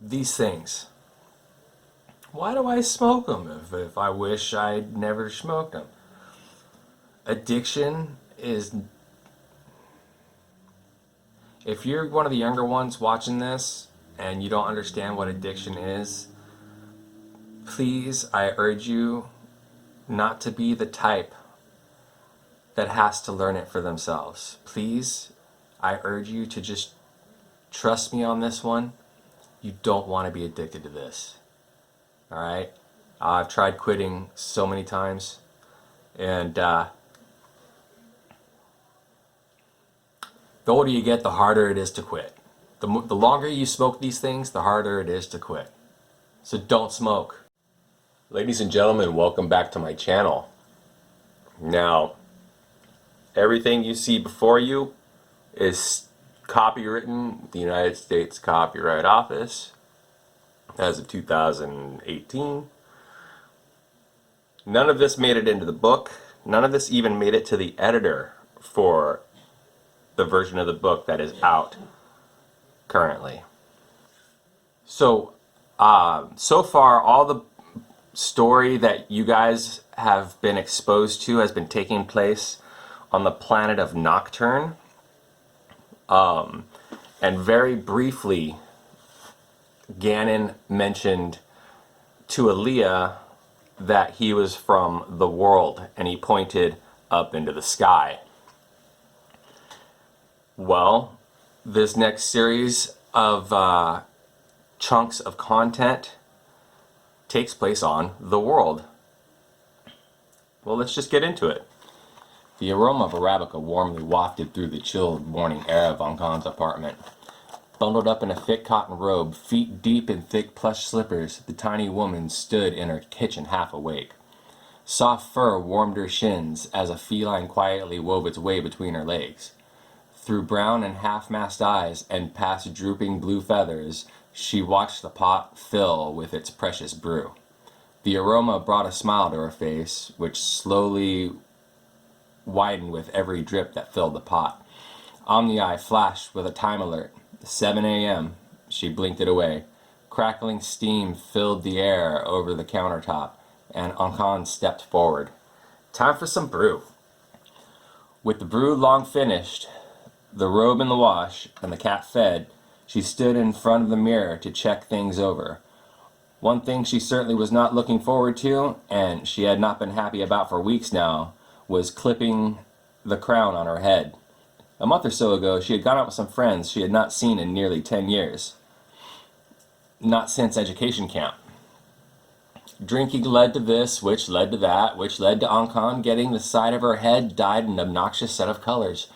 these things. Why do I smoke them if I wish I'd never smoked them? Addiction is... If you're one of the younger ones watching this and you don't understand what addiction is, please, I urge you not to be the type that has to learn it for themselves. Please, I urge you to just trust me on this one. You don't want to be addicted to this. Alright? I've tried quitting so many times, and the older you get, the harder it is to quit. The longer you smoke these things, the harder it is to quit. So don't smoke. Ladies and gentlemen, welcome back to my channel. Now, everything you see before you is copywritten with the United States Copyright Office as of 2018. None of this made it into the book. None of this even made it to the editor for the version of the book that is out currently. So, so far all the story that you guys have been exposed to has been taking place on the planet of Nocturne. And very briefly, Ganon mentioned to Aaliyah that he was from the world, and he pointed up into the sky. Well, this next series of chunks of content takes place on the world. Well, let's just get into it. The aroma of Arabica warmly wafted through the chilled morning air of Ankan's apartment. Bundled up in a thick cotton robe, feet deep in thick plush slippers, the tiny woman stood in her kitchen half awake. Soft fur warmed her shins as a feline quietly wove its way between her legs. Through brown and half-masked eyes and past drooping blue feathers, she watched the pot fill with its precious brew. The aroma brought a smile to her face, which slowly widened with every drip that filled the pot. Omni-Eye flashed with a time alert. 7 a.m. She blinked it away. Crackling steam filled the air over the countertop, and Ankan stepped forward. Time for some brew. With the brew long finished, the robe in the wash, and the cat fed, she stood in front of the mirror to check things over. One thing she certainly was not looking forward to, and she had not been happy about for weeks now, was clipping the crown on her head. A month or so ago, she had gone out with some friends she had not seen in nearly 10 years. Not since education camp. Drinking led to this, which led to that, which led to Ankan getting the side of her head dyed an obnoxious set of colors.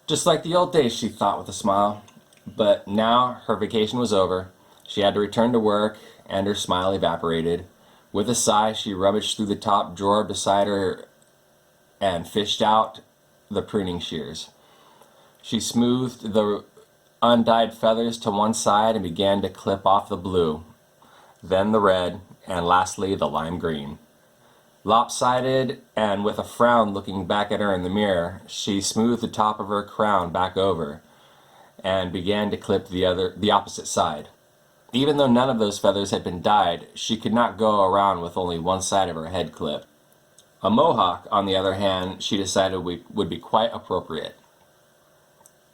Just like the old days, she thought with a smile. But now her vacation was over. She had to return to work, and her smile evaporated. With a sigh, she rummaged through the top drawer beside her and fished out the pruning shears. She smoothed the undyed feathers to one side and began to clip off the blue, then the red, and lastly the lime green. Lopsided and with a frown looking back at her in the mirror, she smoothed the top of her crown back over and began to clip the opposite side. Even though none of those feathers had been dyed, she could not go around with only one side of her head clipped. A mohawk, on the other hand, she decided would be quite appropriate.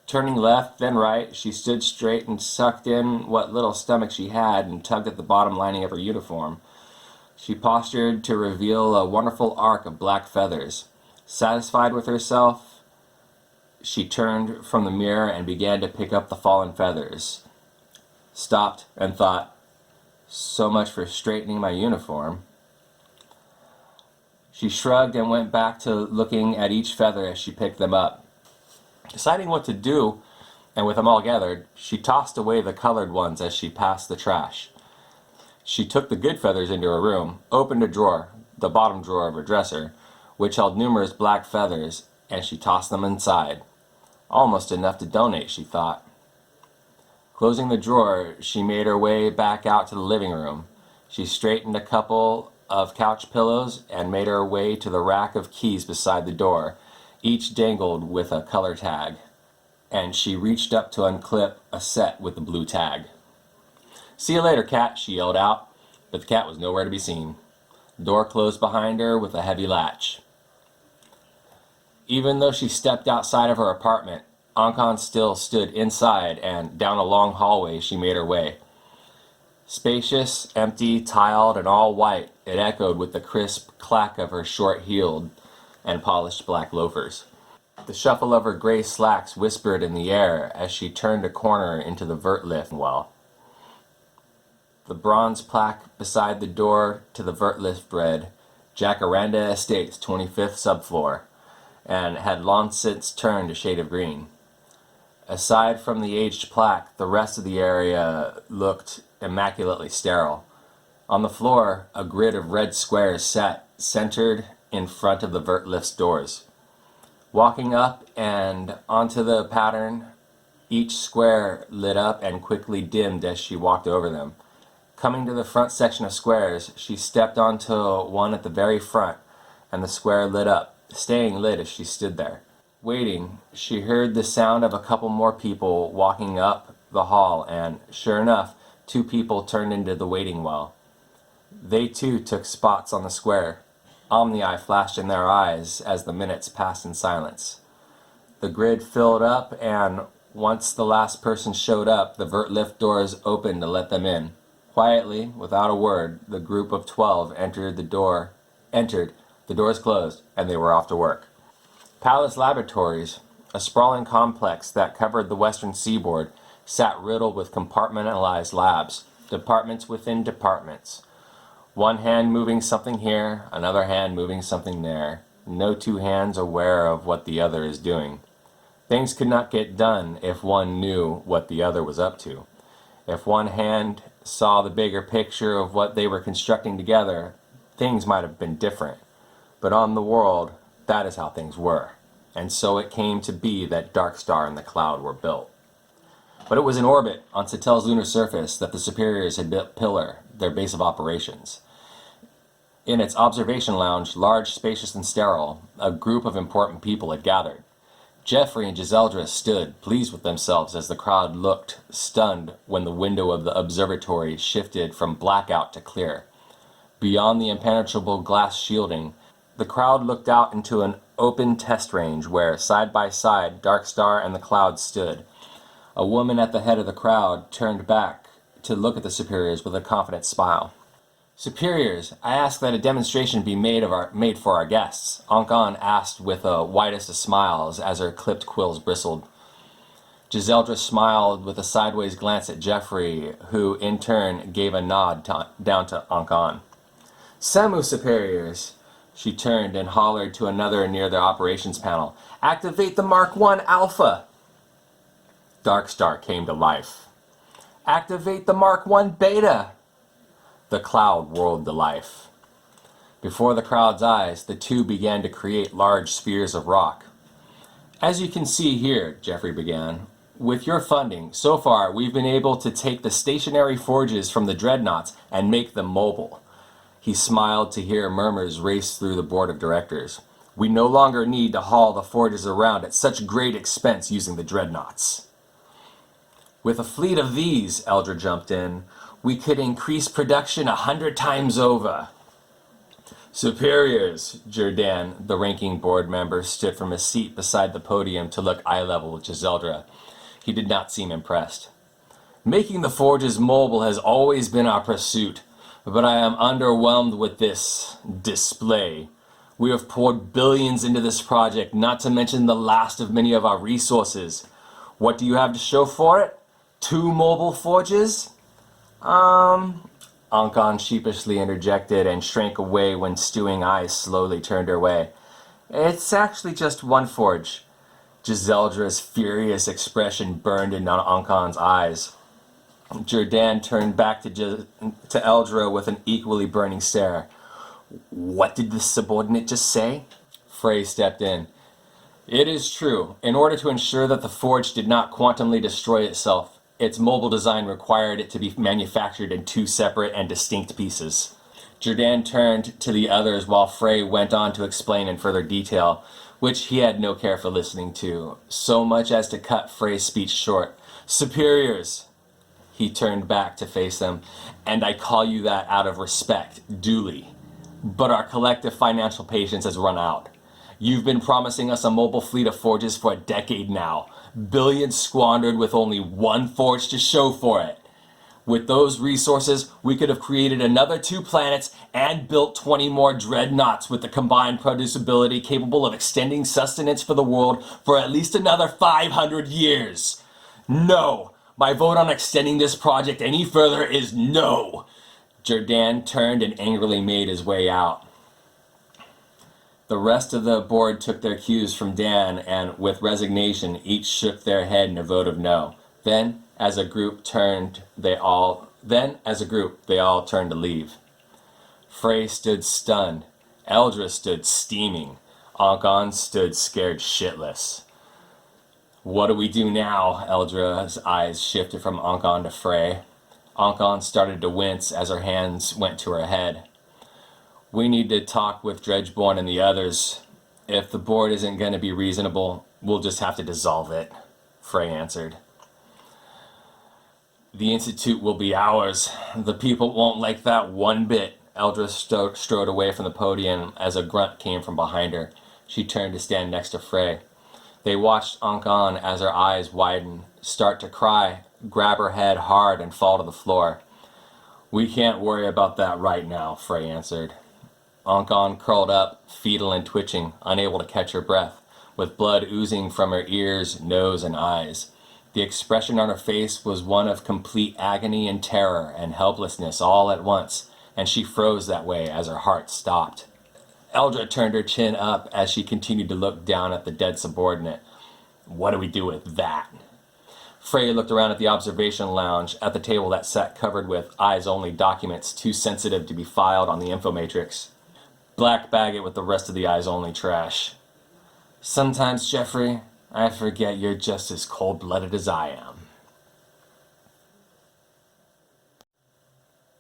Turning left, then right, she stood straight and sucked in what little stomach she had and tugged at the bottom lining of her uniform. She postured to reveal a wonderful arc of black feathers. Satisfied with herself, she turned from the mirror and began to pick up the fallen feathers. Stopped and thought, so much for straightening my uniform. She shrugged and went back to looking at each feather as she picked them up. Deciding what to do, and with them all gathered, she tossed away the colored ones as she passed the trash. She took the good feathers into her room, opened a drawer, the bottom drawer of her dresser, which held numerous black feathers, and she tossed them inside. Almost enough to donate, she thought. Closing the drawer, she made her way back out to the living room. She straightened a couple of couch pillows and made her way to the rack of keys beside the door, each dangled with a color tag, and she reached up to unclip a set with the blue tag. "See you later, cat," she yelled out, but the cat was nowhere to be seen. The door closed behind her with a heavy latch. Even though she stepped outside of her apartment, Ankan still stood inside, and down a long hallway she made her way. Spacious, empty, tiled, and all white, it echoed with the crisp clack of her short-heeled and polished black loafers. The shuffle of her gray slacks whispered in the air as she turned a corner into the vert lift well. The bronze plaque beside the door to the vert lift read, "Jacaranda Estates, 25th subfloor," and had long since turned a shade of green. Aside from the aged plaque, the rest of the area looked immaculately sterile. On the floor, a grid of red squares sat centered in front of the vert lift's doors. Walking up and onto the pattern, each square lit up and quickly dimmed as she walked over them. Coming to the front section of squares, she stepped onto one at the very front, and the square lit up, staying lit as she stood there. Waiting, she heard the sound of a couple more people walking up the hall, and, sure enough, 2 people turned into the waiting well. They too took spots on the square. Omni-eye flashed in their eyes as the minutes passed in silence. The grid filled up, and once the last person showed up, the vert lift doors opened to let them in. Quietly, without a word, the group of 12 entered, the doors closed, and they were off to work. Palace Laboratories, a sprawling complex that covered the western seaboard, sat riddled with compartmentalized labs, departments within departments. One hand moving something here, another hand moving something there. No 2 hands aware of what the other is doing. Things could not get done if one knew what the other was up to. If one hand saw the bigger picture of what they were constructing together, things might have been different. But on the world, that is how things were. And so it came to be that Darkstar and the Cloud were built. But it was in orbit on Satel's lunar surface that the superiors had built Pillar, their base of operations. In its observation lounge, large, spacious, and sterile, a group of important people had gathered. Jeffrey and Giseldra stood, pleased with themselves as the crowd looked, stunned when the window of the observatory shifted from blackout to clear. Beyond the impenetrable glass shielding, the crowd looked out into an open test range where, side by side, Darkstar and the Cloud stood. A woman at the head of the crowd turned back to look at the superiors with a confident smile. "Superiors, I ask that a demonstration be made for our guests," Ankan asked with the widest of smiles as her clipped quills bristled. Giseldra smiled with a sideways glance at Jeffrey, who in turn gave a nod down to Ankan. "Samu superiors," she turned and hollered to another near the operations panel, "activate the Mark 1 Alpha." Darkstar came to life. "Activate the Mark 1 Beta." The Cloud whirled to life. Before the crowd's eyes, the 2 began to create large spheres of rock. "As you can see here," Jeffrey began, "with your funding, so far we've been able to take the stationary forges from the dreadnoughts and make them mobile." He smiled to hear murmurs race through the board of directors. "We no longer need to haul the forges around at such great expense using the dreadnoughts." "With a fleet of these," Eldra jumped in, "we could increase production 100 times over." "Superiors," Jordan, the ranking board member, stood from his seat beside the podium to look eye-level with Giseldra. He did not seem impressed. "Making the forges mobile has always been our pursuit, but I am underwhelmed with this display. We have poured billions into this project, not to mention the last of many of our resources. What do you have to show for it? 2 mobile forges?" Ankan sheepishly interjected and shrank away when stewing eyes slowly turned her way. "It's actually just 1 forge." Giseldra's furious expression burned into Ankan's eyes. Jordan turned back to Eldra with an equally burning stare. "What did the subordinate just say?" Frey stepped in. "It is true. In order to ensure that the forge did not quantumly destroy itself, its mobile design required it to be manufactured in 2 separate and distinct pieces." Jordan turned to the others while Frey went on to explain in further detail, which he had no care for listening to, so much as to cut Frey's speech short. "Superiors," He turned back to face them. "And I call you that out of respect, duly. But our collective financial patience has run out. You've been promising us a mobile fleet of forges for a decade now. Billions squandered with only one forge to show for it. With those resources, we could have created another 2 planets and built 20 more dreadnoughts with the combined producibility capable of extending sustenance for the world for at least another 500 years. No! My vote on extending this project any further is no!" Jordan turned and angrily made his way out. The rest of the board took their cues from Dan, and with resignation, each shook their head in a vote of no. Then, as a group, they all turned to leave. Frey stood stunned. Eldra stood steaming. Ankon stood scared shitless. "What do we do now?" Eldra's eyes shifted from Ankon to Frey. Ankon started to wince as her hands went to her head. "We need to talk with Dredgeborn and the others. If the board isn't going to be reasonable, we'll just have to dissolve it," Frey answered. "The Institute will be ours. The people won't like that one bit." Eldra strode away from the podium as a grunt came from behind her. She turned to stand next to Frey. They watched Ankon as her eyes widened, start to cry, grab her head hard, and fall to the floor. "We can't worry about that right now," Frey answered. Ankon curled up, fetal and twitching, unable to catch her breath, with blood oozing from her ears, nose, and eyes. The expression on her face was one of complete agony and terror and helplessness all at once, and she froze that way as her heart stopped. Eldra turned her chin up as she continued to look down at the dead subordinate. "What do we do with that?" Frey looked around at the observation lounge, at the table that sat covered with eyes-only documents too sensitive to be filed on the infomatrix. "Black bag it with the rest of the eyes-only trash. Sometimes, Jeffrey, I forget you're just as cold-blooded as I am."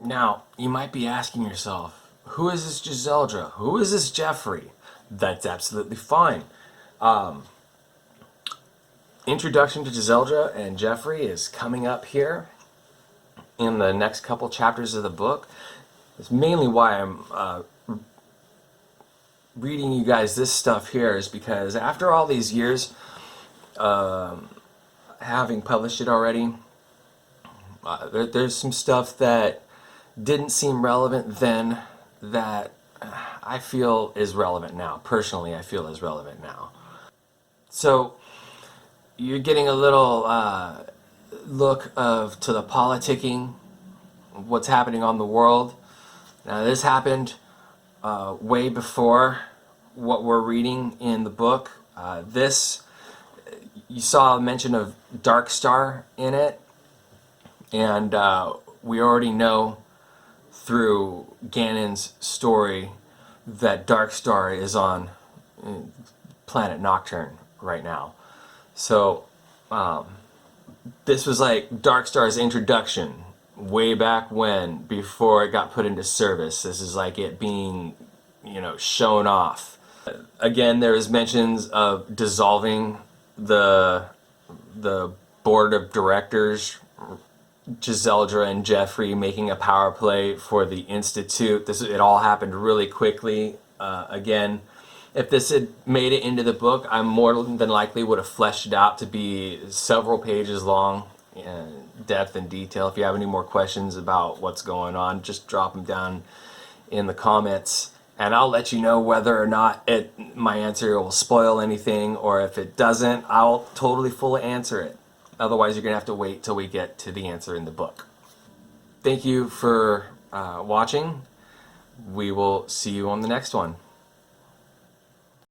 Now, you might be asking yourself, who is this Giseldra? Who is this Jeffrey? That's absolutely fine. Introduction to Giseldra and Jeffrey is coming up here in the next couple chapters of the book. It's mainly why I'm reading you guys this stuff here, is because after all these years, having published it already, there's some stuff that didn't seem relevant then that I feel is relevant now. Personally, I feel is relevant now. So you're getting a little look to the politicking, what's happening on the world. Now this happened way before what we're reading in the book. You saw a mention of Darkstar in it, and we already know through Ganon's story that Darkstar is on planet Nocturne right now. So this was like Darkstar's introduction way back when, before it got put into service. This is like it being, shown off. Again, there is mentions of dissolving the board of directors, Giseldra and Jeffrey making a power play for the Institute. It all happened really quickly. Again, if this had made it into the book, I more than likely would have fleshed it out to be several pages long in depth and detail. If you have any more questions about what's going on, just drop them down in the comments, and I'll let you know whether or not my answer will spoil anything, or if it doesn't, I'll totally fully answer it. Otherwise, you're going to have to wait till we get to the answer in the book. Thank you for watching. We will see you on the next one.